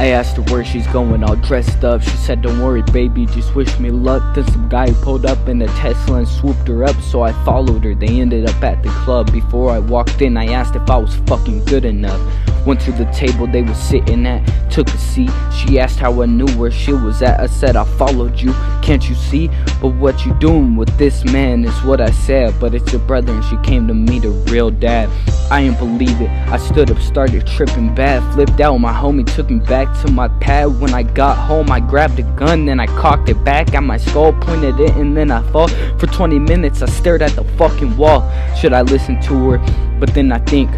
I asked her where she's going, all dressed up. She said, don't worry baby, just wish me luck. Then some guy pulled up in a Tesla and swooped her up, so I followed her. They ended up at the club. Before I walked in, I asked if I was fucking good enough. Went to the table they was sitting at, took a seat. She asked how I knew where she was at. I said, I followed you, can't you see? But what you doing with this man is what I said. But it's your brother and she came to meet her real dad. I didn't believe it, I stood up, started tripping bad. Flipped out, my homie took me back to my pad. When I got home I grabbed a gun, then I cocked it back at my skull, pointed it and then I fought. For 20 minutes I stared at the fucking wall. Should I listen to her? But then I think,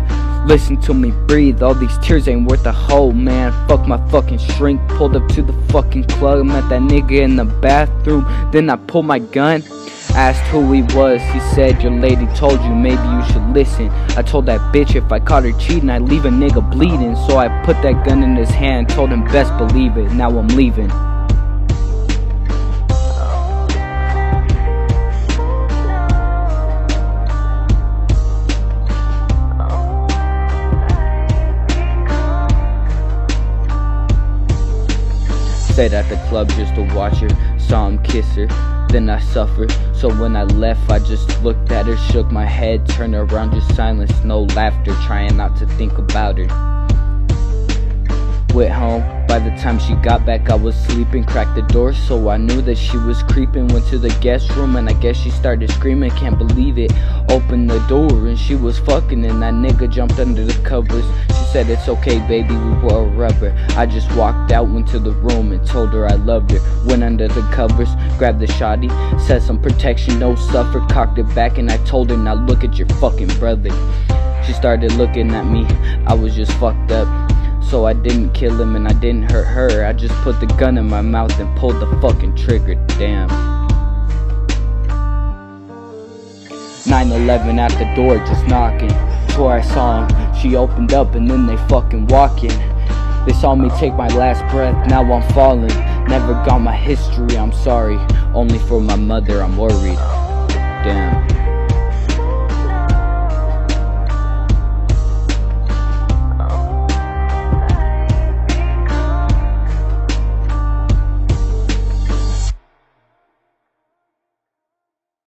listen to me breathe, all these tears ain't worth a hoe, man. Fuck my fucking shrink, pulled up to the fucking club, met that nigga in the bathroom. Then I pulled my gun, asked who he was. He said, your lady told you, maybe you should listen. I told that bitch if I caught her cheating I'd leave a nigga bleeding. So I put that gun in his hand, told him best believe it, now I'm leaving. Stayed at the club just to watch her, saw him kiss her, then I suffered. So when I left I just looked at her, shook my head, turned around, just silence, no laughter, trying not to think about her. Went home, by the time she got back I was sleeping. Cracked the door so I knew that she was creeping. Went to the guest room and I guess she started screaming, can't believe it. Opened the door and she was fucking and that nigga jumped under the covers. She said it's okay baby, we were rubber. I just walked out, went to the room and told her I loved her. Went under the covers, grabbed the shotty, said some protection, no suffer. Cocked it back and I told her, now look at your fucking brother. She started looking at me, I was just fucked up. So I didn't kill him and I didn't hurt her. I just put the gun in my mouth and pulled the fucking trigger, damn. 9/11 at the door just knocking. Before I saw him, she opened up and then they fucking walk in. They saw me take my last breath, now I'm falling. Never got my history, I'm sorry. Only for my mother I'm worried, damn.